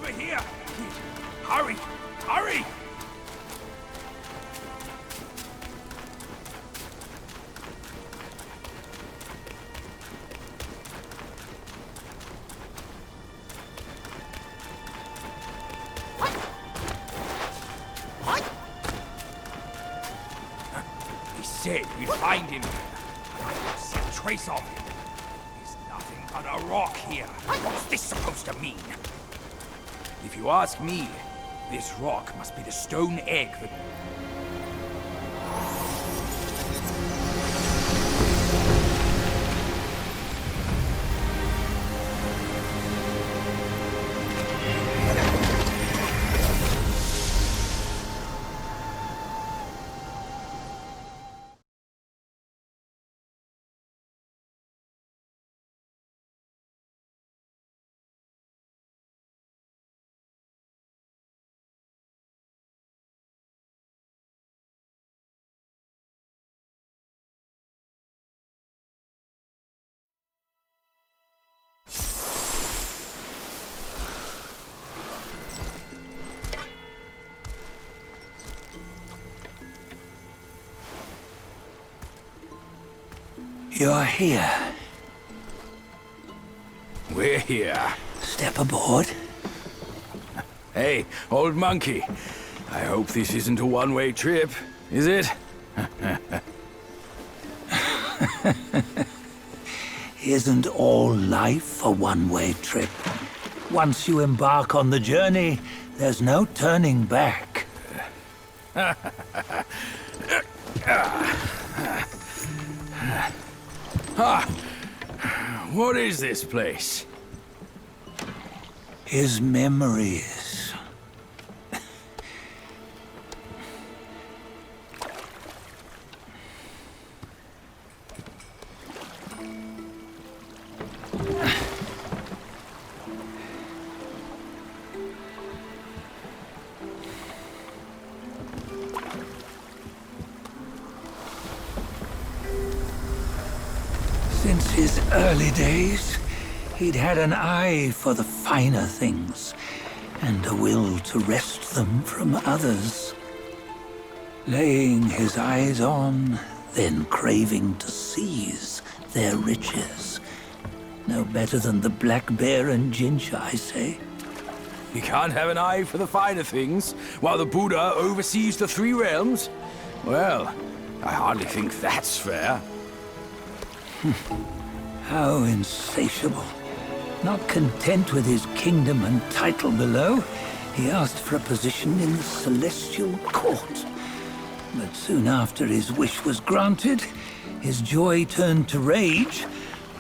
over here! Hurry! Hurry! He said we'd find him. I don't see a trace of him. There's nothing but a rock here. What's this supposed to mean? If you ask me, this rock must be the stone egg that... You're here. We're here. Step aboard. Hey, old monkey. I hope this isn't a one-way trip, is it? Isn't all life a one-way trip? Once you embark on the journey, there's no turning back. What is this place? His memories. Since his early days, he'd had an eye for the finer things, and a will to wrest them from others. Laying his eyes on, then craving to seize their riches. No better than the black bear and Jinch, I say. You can't have an eye for the finer things, while the Buddha oversees the three realms? Well, I hardly think that's fair. How insatiable. Not content with his kingdom and title below, he asked for a position in the Celestial Court. But soon after his wish was granted, his joy turned to rage,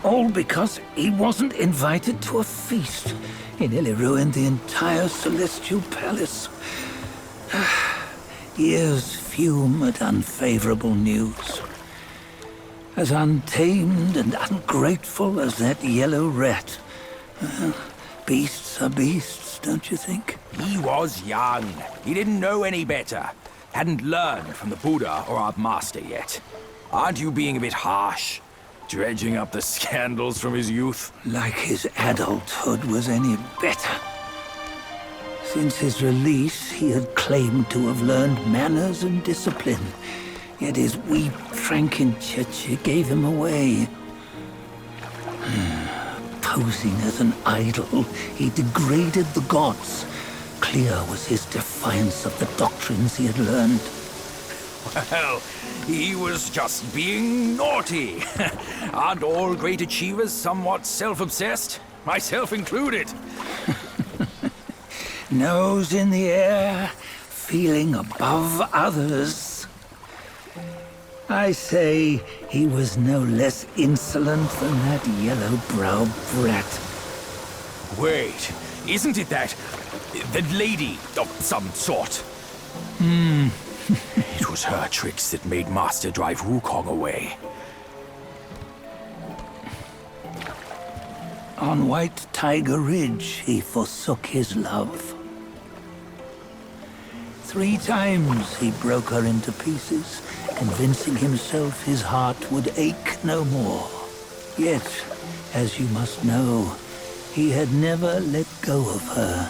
all because he wasn't invited to a feast. He nearly ruined the entire Celestial Palace. Ears fume at unfavorable news. As untamed and ungrateful as that yellow rat. Beasts are beasts, don't you think? He was young. He didn't know any better. Hadn't learned from the Buddha or our master yet. Aren't you being a bit harsh? Dredging up the scandals from his youth? Like his adulthood was any better. Since his release, he had claimed to have learned manners and discipline. Yet his weak Frankenchurch gave him away. Posing as an idol, he degraded the gods. Clear was his defiance of the doctrines he had learned. Well, he was just being naughty. Aren't all great achievers somewhat self-obsessed? Myself included. Nose in the air, feeling above others. I say he was no less insolent than that yellow-browed brat. Wait, isn't it that lady of some sort? It was her tricks that made Master drive Wukong away. On White Tiger Ridge, he forsook his love. 3 times he broke her into pieces, convincing himself his heart would ache no more. Yet, as you must know, he had never let go of her.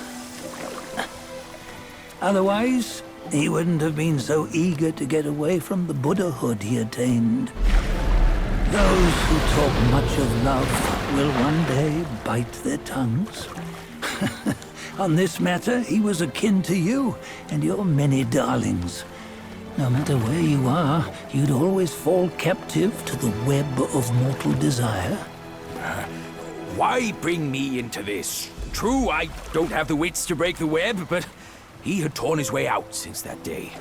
Otherwise, he wouldn't have been so eager to get away from the Buddhahood he attained. Those who talk much of love will one day bite their tongues. On this matter, he was akin to you and your many darlings. No matter where you are, you'd always fall captive to the web of mortal desire. Why bring me into this? True, I don't have the wits to break the web, but he had torn his way out since that day.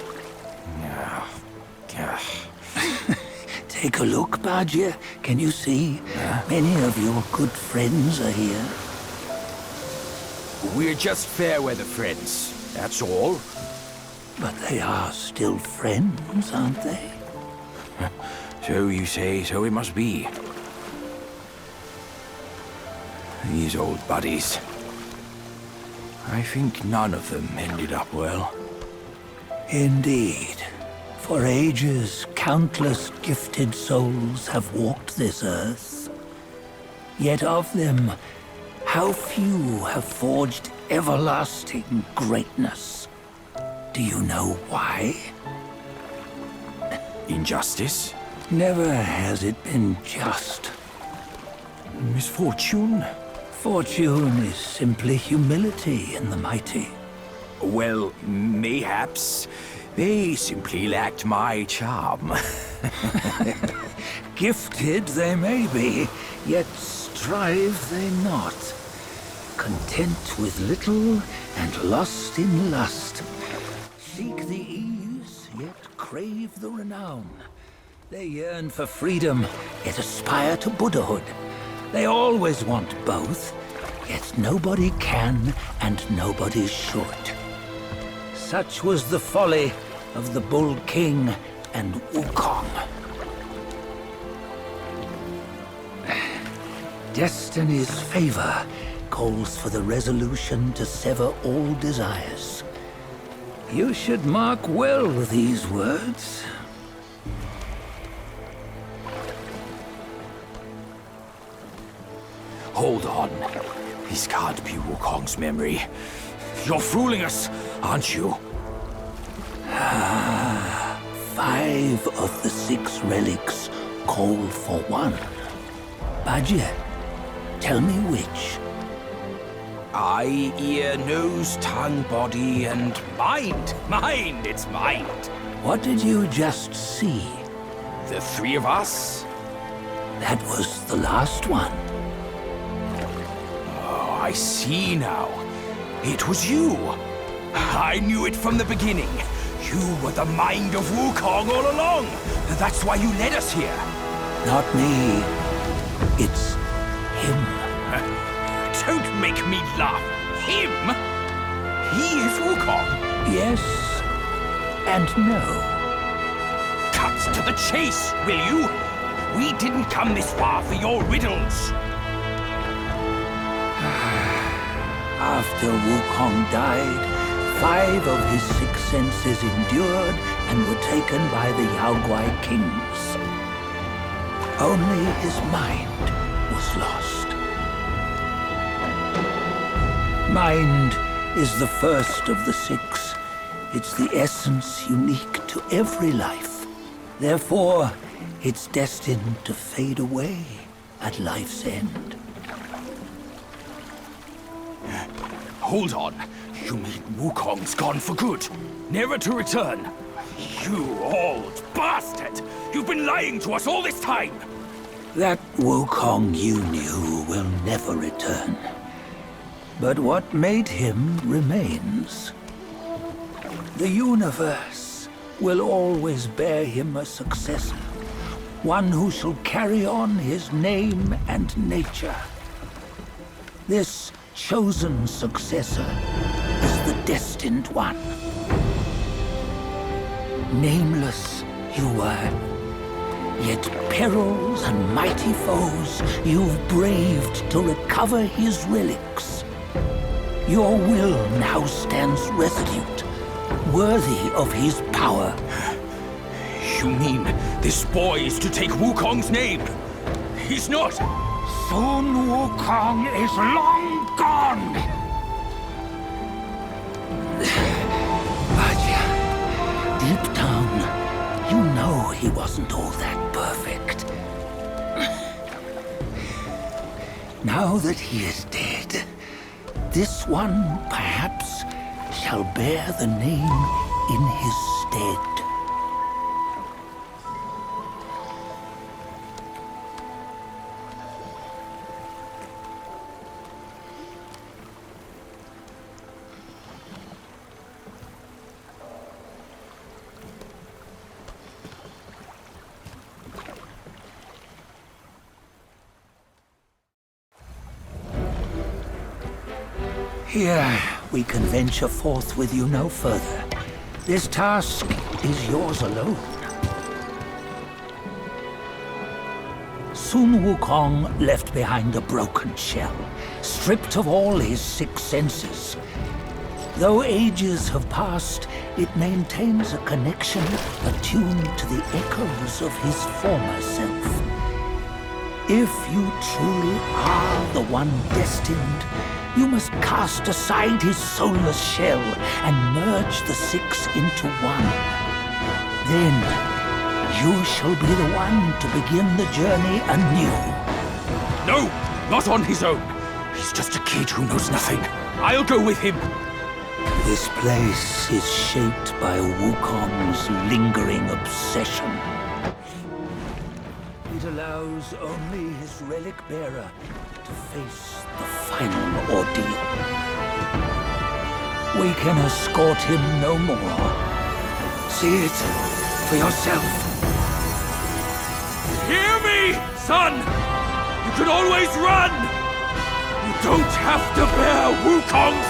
Take a look, Bajie. Can you see? Many of your good friends are here. We're just fair weather friends, that's all. But they are still friends, aren't they? So you say, so it must be. These old buddies. I think none of them ended up well. Indeed. For ages, countless gifted souls have walked this earth. Yet of them, how few have forged everlasting greatness? Do you know why? Injustice? Never has it been just. Misfortune? Fortune is simply humility in the mighty. Well, mayhaps. They simply lacked my charm. Gifted they may be, yet strive they not. Content with little and lost in lust. Seek the ease, yet crave the renown. They yearn for freedom, yet aspire to Buddhahood. They always want both, yet nobody can and nobody should. Such was the folly of the Bull King and Wukong. Destiny's favor calls for the resolution to sever all desires. You should mark well these words. Hold on. This can't be Wukong's memory. You're fooling us, aren't you? 5 of the 6 relics call for one. Bajie, tell me which. Eye, ear, nose, tongue, body, and mind. Mind, it's mind. What did you just see? The 3 of us? That was the last one. Oh, I see now. It was you. I knew it from the beginning. You were the mind of Wukong all along. That's why you led us here. Not me. It's him. Don't make me laugh. Him? He is Wukong. Yes and no. Cut to the chase, will you? We didn't come this far for your riddles. After Wukong died, 5 of his 6 senses endured and were taken by the Yaoguai kings. Only his mind was lost. Mind is the first of the 6. It's the essence unique to every life. Therefore, it's destined to fade away at life's end. Hold on. You mean Wukong's gone for good? Never to return? You old bastard! You've been lying to us all this time! That Wukong you knew will never return. But what made him remains. The universe will always bear him a successor. One who shall carry on his name and nature. This chosen successor is the destined one. Nameless you were, yet perils and mighty foes you've braved to recover his relics. Your will now stands resolute, worthy of his power. You mean this boy is to take Wukong's name? He's not! Sun Wukong is long gone! wasn't all that perfect. Now that he is dead, this one, perhaps, shall bear the name in his stead. Here, we can venture forth with you no further. This task is yours alone. Soon Wukong left behind a broken shell, stripped of all his 6 senses. Though ages have passed, it maintains a connection attuned to the echoes of his former self. If you truly are the one destined, you must cast aside his soulless shell and merge the 6 into one. Then, you shall be the one to begin the journey anew. No! Not on his own! He's just a kid who knows nothing. I'll go with him! This place is shaped by Wukong's lingering obsession. It allows only his relic bearer to face the final ordeal. We can escort him no more. See it for yourself. Hear me, son! You can always run! You don't have to bear Wukong's